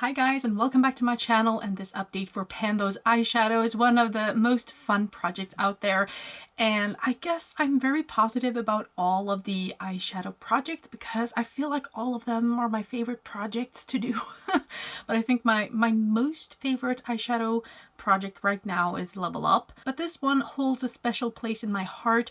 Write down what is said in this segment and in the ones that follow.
Hi guys, and welcome back to my channel and this update for Pan Those Eyeshadows, one of the most fun projects out there. And I guess I'm very positive about all of the eyeshadow projects because I feel like all of them are my favorite projects to do. But I think my most favorite eyeshadow project right now is Level Up. But this one holds a special place in my heart.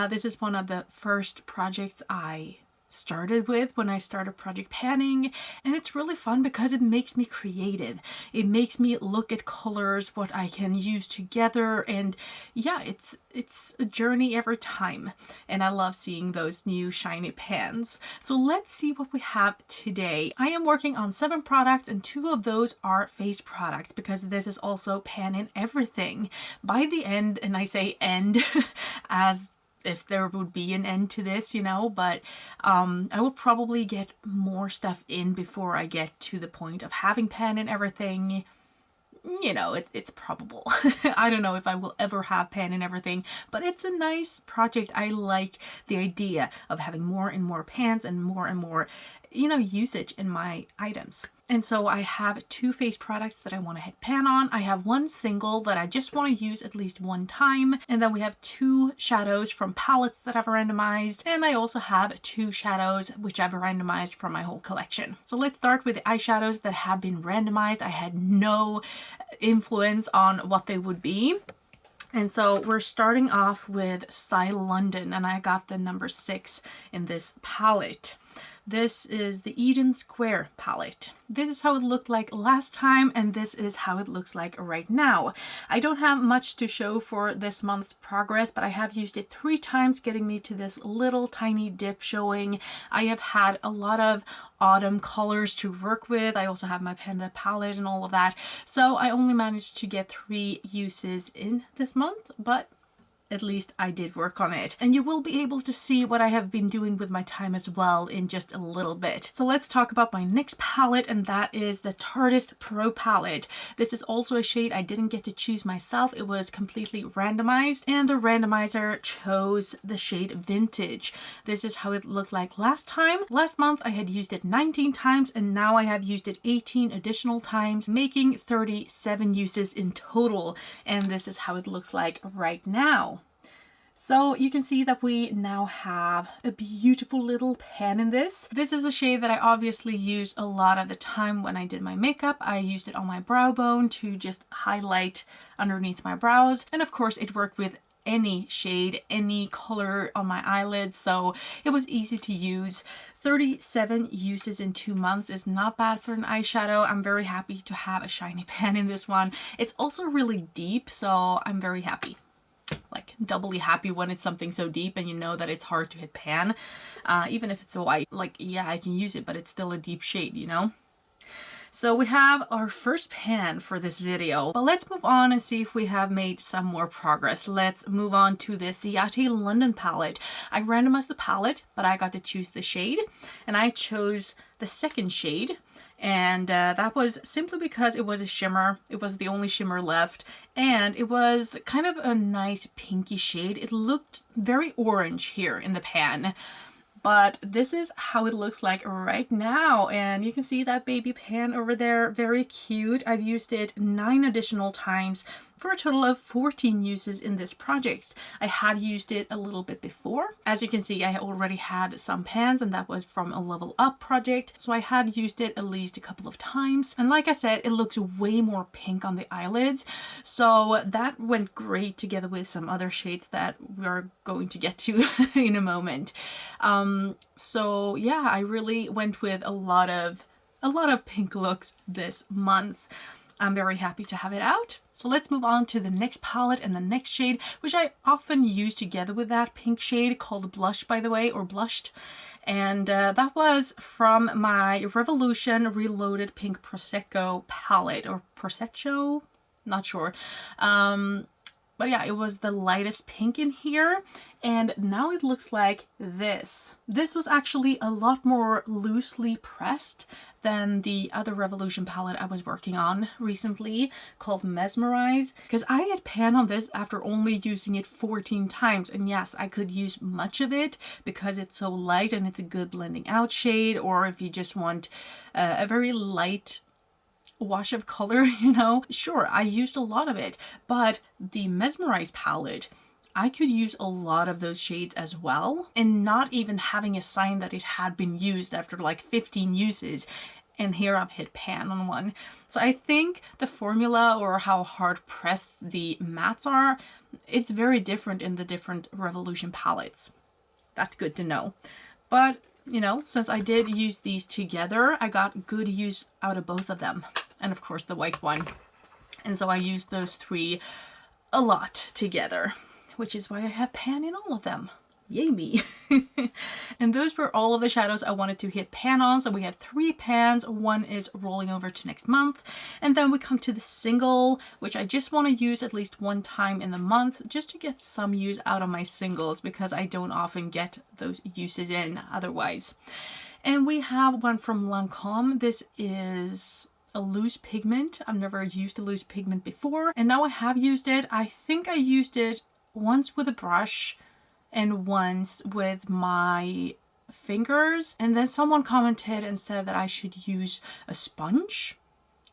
This is one of the first projects I started with when I started project panning, and it's really fun because it makes me creative. It makes me look at colors, what I can use together, and yeah, it's a journey every time, and I love seeing those new shiny pans. So let's see what we have today. I am working on 7 products and 2 of those are face products because this is also pan in everything. By the end, and I say end as if there would be an end to this, you know, but I will probably get more stuff in before I get to the point of having pan and everything. You know, it's probable. I don't know if I will ever have pan and everything, but it's a nice project. I like the idea of having more and more pans and more, you know, usage in my items. And so I have 2 face products that I want to hit pan on. I have 1 single that I just want to use at least 1 time. And then we have 2 shadows from palettes that I've randomized. And I also have 2 shadows which I've randomized from my whole collection. So let's start with the eyeshadows that have been randomized. I had no influence on what they would be. And so we're starting off with Style London, and I got the number 6 in this palette. This is the Eden Square palette. This is how it looked like last time, and this is how it looks like right now. I don't have much to show for this month's progress, but I have used it 3 times, getting me to this little tiny dip showing. I have had a lot of autumn colors to work with. I also have my Panda palette and all of that. So I only managed to get 3 uses in this month, but at least I did work on it. And you will be able to see what I have been doing with my time as well in just a little bit. So let's talk about my next palette, and that is the Tartist Pro palette. This is also a shade I didn't get to choose myself. It was completely randomized, and the randomizer chose the shade Vintage. This is how it looked like last time. Last month I had used it 19 times, and now I have used it 18 additional times, making 37 uses in total. And this is how it looks like right now. So you can see that we now have a beautiful little pan in this. This is a shade that I obviously used a lot of the time when I did my makeup. I used it on my brow bone to just highlight underneath my brows. And of course it worked with any shade, any color on my eyelids, so it was easy to use. 37 uses in 2 months is not bad for an eyeshadow. I'm very happy to have a shiny pan in this one. It's also really deep, so I'm very happy. Like doubly happy when it's something so deep and you know that it's hard to hit pan. Even if it's so white, like, yeah, I can use it, but it's still a deep shade, you know? So we have our first pan for this video, but let's move on and see if we have made some more progress. Let's move on to the Ciate London palette. I randomized the palette, but I got to choose the shade, and I chose the second shade. And that was simply because it was a shimmer. It was the only shimmer left, and it was kind of a nice pinky shade. It looked very orange here in the pan, but this is how it looks like right now. And you can see that baby pan over there, very cute. I've used it 9 additional times for a total of 14 uses in this project. I had used it a little bit before. As you can see, I already had some pans, and that was from a Level Up project. So I had used it at least a couple of times. And like I said, it looks way more pink on the eyelids. So that went great together with some other shades that we are going to get to in a moment. So yeah, I really went with a lot of pink looks this month. I'm very happy to have it out. So let's move on to the next palette and the next shade, which I often use together with that pink shade, called Blush, by the way, or Blushed. And that was from my Revolution Reloaded Pink Prosecco palette, or Prosecco, not sure. But yeah, it was the lightest pink in here, and now it looks like this. This was actually a lot more loosely pressed than the other Revolution palette I was working on recently, called Mesmerize, because I had pan on this after only using it 14 times, and yes, I could use much of it because it's so light and it's a good blending out shade, or if you just want a very light wash of color, you know. Sure, I used a lot of it, but the Mesmerized palette, I could use a lot of those shades as well, and not even having a sign that it had been used after like 15 uses. And here I've hit pan on one. So I think the formula, or how hard pressed the mattes are, it's very different in the different Revolution palettes. That's good to know. But, you know, since I did use these together, I got good use out of both of them. And of course the white one. And so I used those three a lot together, which is why I have pan in all of them. Yay me. And those were all of the shadows I wanted to hit pan on. So we have 3 pans. One is rolling over to next month. And then we come to the single, which I just want to use at least one time in the month just to get some use out of my singles, because I don't often get those uses in otherwise. And we have one from Lancome. This is a loose pigment. I've never used a loose pigment before, and now I have used it. I think I used it once with a brush and once with my fingers, and then someone commented and said that I should use a sponge,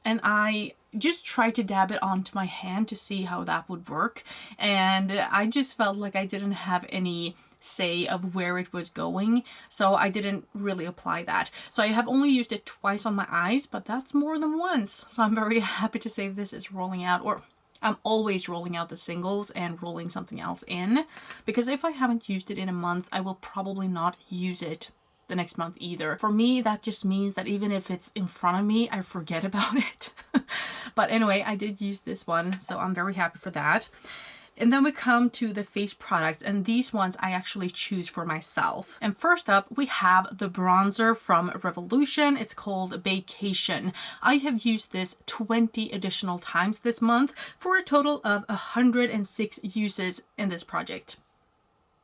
and I just tried to dab it onto my hand to see how that would work, and I just felt like I didn't have any say of where it was going, so I didn't really apply that. So I have only used it twice on my eyes, but that's more than once, so I'm very happy to say this is rolling out, or I'm always rolling out the singles and rolling something else in, because if I haven't used it in a month, I will probably not use it the next month either. For me, that just means that even if it's in front of me, I forget about it. But anyway, I did use this one, so I'm very happy for that. And then we come to the face products, and these ones I actually choose for myself. And first up, we have the bronzer from Revolution. It's called Vacation. I have used this 20 additional times this month for a total of 106 uses in this project.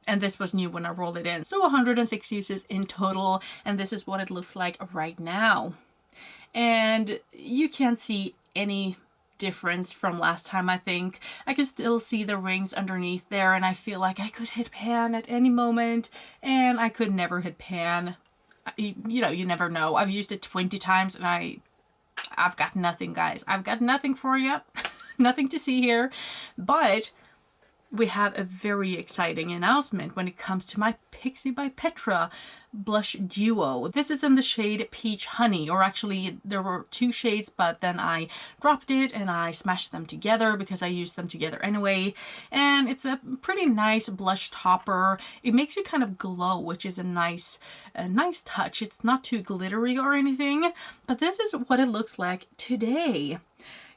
And this was new when I rolled it in. So 106 uses in total, and this is what it looks like right now. And you can't see any difference from last time. I think I can still see the rings underneath there, and I feel like I could hit pan at any moment, and I could never hit pan. You know, you never know. I've used it 20 times and I've got nothing, guys. I've got nothing for you. Nothing to see here. But we have a very exciting announcement when it comes to my Pixie by Petra blush duo. This is in the shade Peach Honey, or actually there were 2 shades, but then I dropped it and I smashed them together because I used them together anyway. And it's a pretty nice blush topper. It makes you kind of glow, which is a nice touch. It's not too glittery or anything, but this is what it looks like today.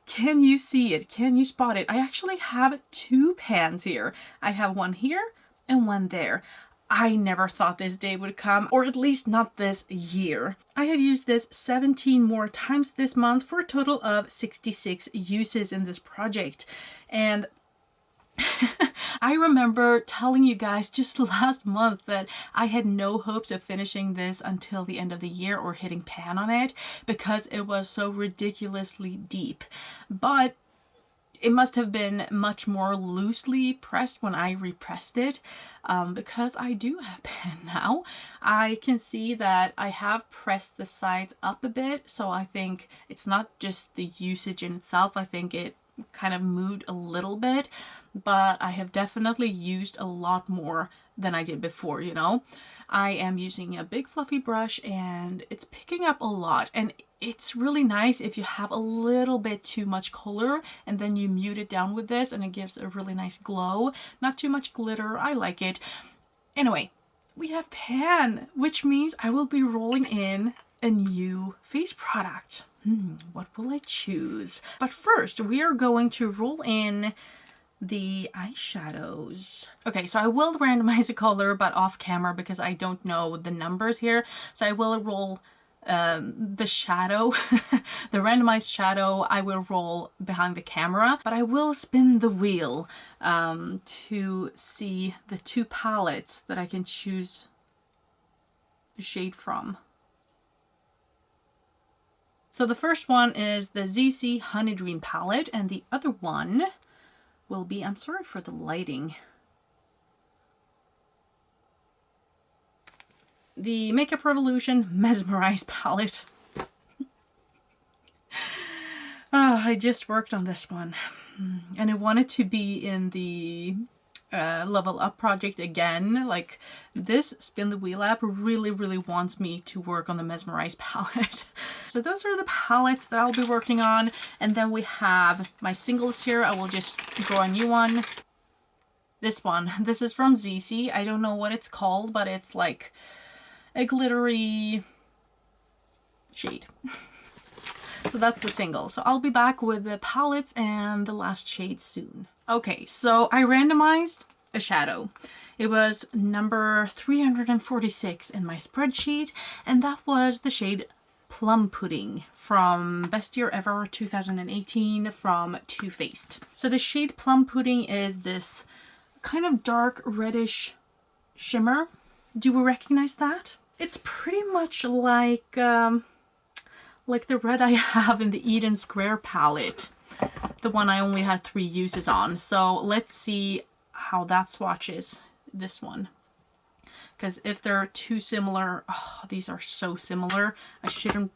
Can you see it? Can you spot it? I actually have 2 pans here. I have one here and one there. I never thought this day would come, or at least not this year. I have used this 17 more times this month for a total of 66 uses in this project. And I remember telling you guys just last month that I had no hopes of finishing this until the end of the year or hitting pan on it because it was so ridiculously deep. But it must have been much more loosely pressed when I repressed it, because I do have pan now. I can see that I have pressed the sides up a bit, so I think it's not just the usage in itself. I think it kind of moved a little bit, but I have definitely used a lot more than I did before, you know. I am using a big fluffy brush and it's picking up a lot, and it's really nice if you have a little bit too much color and then you mute it down with this and it gives a really nice glow. Not too much glitter. I like it. Anyway, we have pan, which means I will be rolling in a new face product. What will I choose? But first, we are going to roll in the eyeshadows. Okay, so I will randomize a color, but off camera because I don't know the numbers here. So I will roll the shadow, the randomized shadow, I will roll behind the camera, but I will spin the wheel to see the 2 palettes that I can choose a shade from. So the first one is the ZC Honey Dream palette, and the other one will be, I'm sorry for the lighting, the Makeup Revolution Mesmerized palette. I just worked on this one and I wanted to be in the level up project again. Like this Spin the Wheel app really wants me to work on the Mesmerize palette. So those are the palettes that I'll be working on. And then we have my singles here. I will just draw a new one. This one. This is from ZC. I don't know what it's called, but it's like a glittery shade. So that's the single. So I'll be back with the palettes and the last shade soon. Okay, so I randomized a shadow. It was number 346 in my spreadsheet, and that was the shade Plum Pudding from Best Year Ever 2018 from Too Faced. So the shade Plum Pudding is this kind of dark reddish shimmer. Do we recognize that? It's pretty much like the red I have in the Eden Square palette. The one I only had 3 uses on. So let's see how that swatches this one. Because if they're too similar, oh, these are so similar. I shouldn't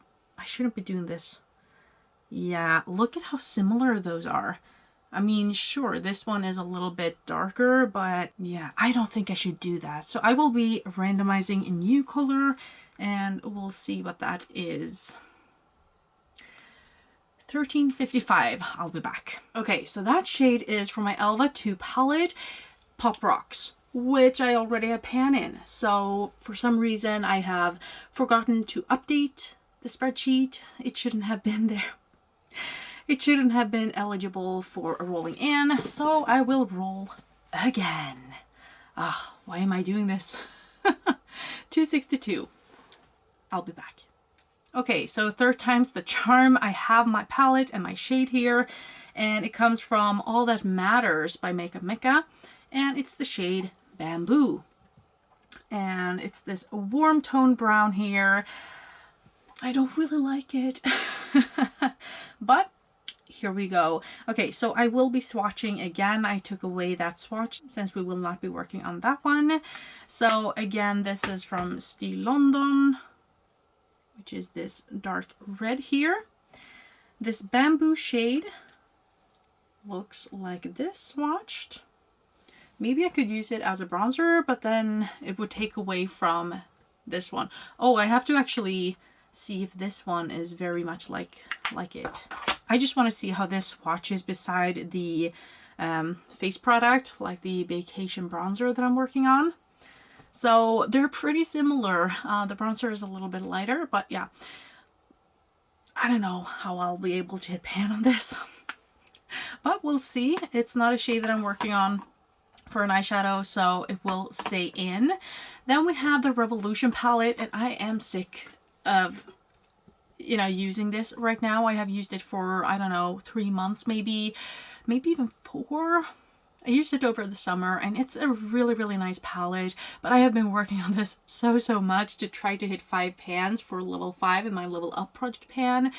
be doing this. Yeah, look at how similar those are. I mean, sure, this one is a little bit darker, but yeah, I don't think I should do that. So I will be randomizing a new color and we'll see what that is. 1355, I'll be back. Okay, so that shade is from my Elva 2 palette, Pop Rocks, which I already have pan in. So for some reason I have forgotten to update the spreadsheet. It shouldn't have been there. It shouldn't have been eligible for a rolling in, so I will roll again. Why am I doing this? 262. I'll be back. Okay, so 3rd time's the charm. I have my palette and my shade here, and it comes from All That Matters by Makeup Mecca, and it's the shade Bamboo. And it's this warm tone brown here. I don't really like it, but here we go. Okay, so I will be swatching again. I took away that swatch since we will not be working on that one. So again, this is from Steel London, which is this dark red here. This Bamboo shade looks like this swatched. Maybe I could use it as a bronzer, but then it would take away from this one. Oh, I have to actually see if this one is very much like it. I just want to see how this swatches beside the face product, like the Vacation bronzer that I'm working on. So they're pretty similar. The bronzer is a little bit lighter, but yeah. I don't know how I'll be able to hit pan on this. But we'll see. It's not a shade that I'm working on for an eyeshadow, so it will stay in. Then we have the Revolution palette, and I am sick of using this right now. I have used it for, I don't know, 3 months, maybe even 4. I used it over the summer, and it's a really nice palette, but I have been working on this so much to try to hit 5 pans for level 5 in my level up project pan.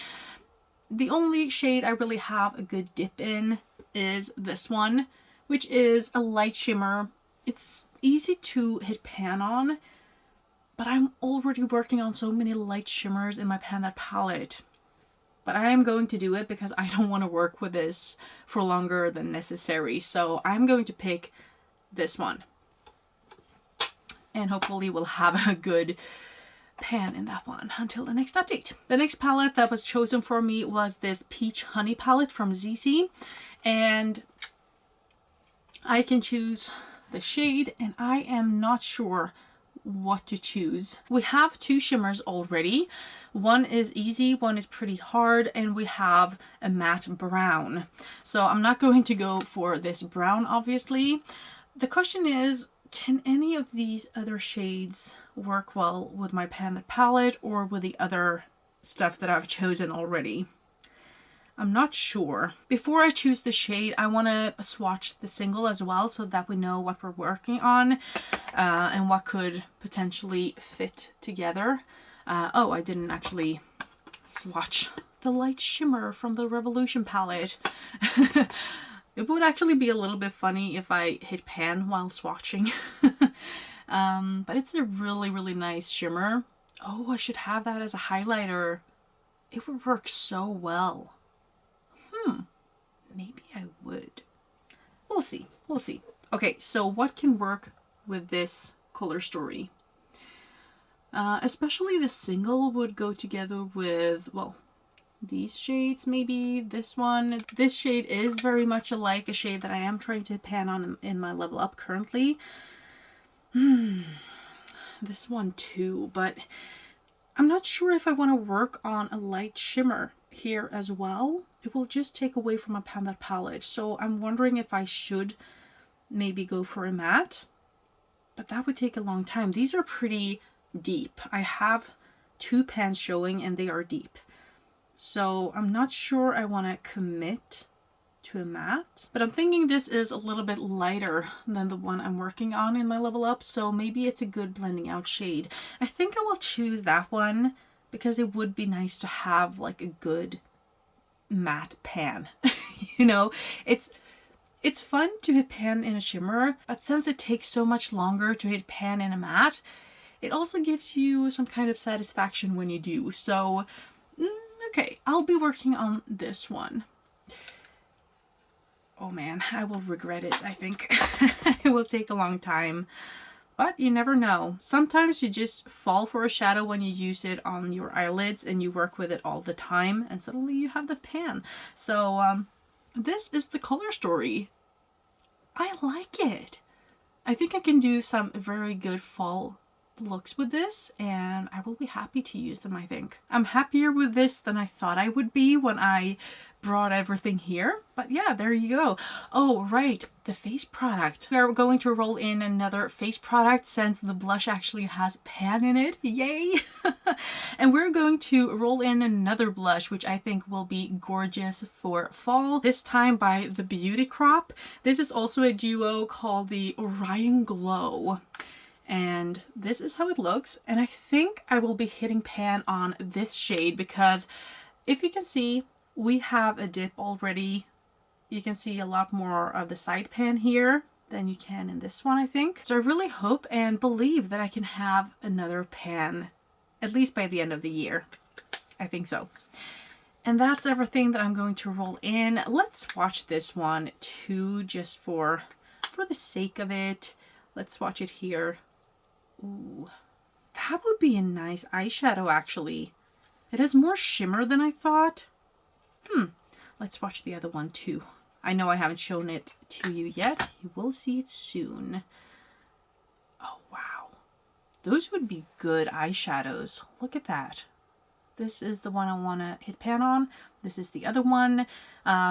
The only shade I really have a good dip in is this one, which is a light shimmer. It's easy to hit pan on, but I'm already working on so many light shimmers in my pan that palette. But I am going to do it because I don't want to work with this for longer than necessary. So I'm going to pick this one. And hopefully we'll have a good pan in that one until the next update. The next palette that was chosen for me was this Peach Honey palette from ZC. And I can choose the shade, and I am not sure what to choose. We have 2 shimmers already. One is easy, one is pretty hard, and we have a matte brown. So I'm not going to go for this brown, obviously. The question is, can any of these other shades work well with my pan palette or with the other stuff that I've chosen already? I'm not sure. Before I choose the shade, I want to swatch the single as well so that we know what we're working on and what could potentially fit together. Oh, I didn't actually swatch the light shimmer from the Revolution palette. It would actually be a little bit funny if I hit pan while swatching. But it's a really nice shimmer. Oh, I should have that as a highlighter. It would work so well. maybe I would. We'll see. We'll see. Okay, so what can work with this color story? Especially the single would go together with, well, these shades, maybe this one. This shade is very much alike a shade that I am trying to pan on in my level up currently. This one too, but I'm not sure if I want to work on a light shimmer here as well. It will just take away from my pan palette. So I'm wondering if I should maybe go for a matte, but that would take a long time. These are pretty deep. I have 2 pans showing and they are deep. So I'm not sure I want to commit to a matte, but I'm thinking this is a little bit lighter than the one I'm working on in my level up. So maybe it's a good blending out shade. I think I will choose that one because it would be nice to have like a good matte pan. You know, it's fun to hit pan in a shimmer, but since it takes so much longer to hit pan in a matte, it also gives you some kind of satisfaction when you do. So, okay, I'll be working on this one. Oh man, I will regret it, I think. It will take a long time, but you never know. Sometimes you just fall for a shadow when you use it on your eyelids and you work with it all the time and suddenly you have the pan. So, this is the color story. I like it. I think I can do some very good fall looks with this and I will be happy to use them, I think. I'm happier with this than I thought I would be when I brought everything here. But yeah, there you go. Oh, right, the face product. We are going to roll in another face product since the blush actually has pan in it. Yay! And we're going to roll in another blush, which I think will be gorgeous for fall. This time by the Beauty Crop. This is also a duo called the Orion Glow. And this is how it looks. And I think I will be hitting pan on this shade because if you can see, we have a dip already. You can see a lot more of the side pan here than you can in this one, I think. So I really hope and believe that I can have another pan at least by the end of the year. I think so. And that's everything that I'm going to roll in. Let's swatch this one too, just for the sake of it. Let's swatch it here. Ooh, that would be a nice eyeshadow actually. It has more shimmer than I thought. Let's watch the other one too. I know I haven't shown it to you yet. You will see it soon. Oh wow. Those would be good eyeshadows. Look at that. This is the one I want to hit pan on. This is the other one.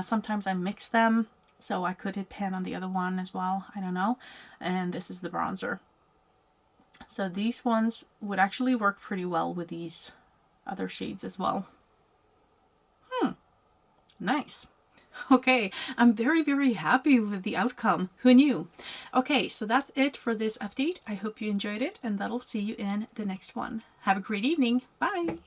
Sometimes I mix them, so I could hit pan on the other one as well. I don't know. And this is the bronzer. So these ones would actually work pretty well with these other shades as well. Nice. Okay, I'm very, very happy with the outcome. Who knew? Okay, so that's it for this update. I hope you enjoyed it, and that'll see you in the next one. Have a great evening. Bye!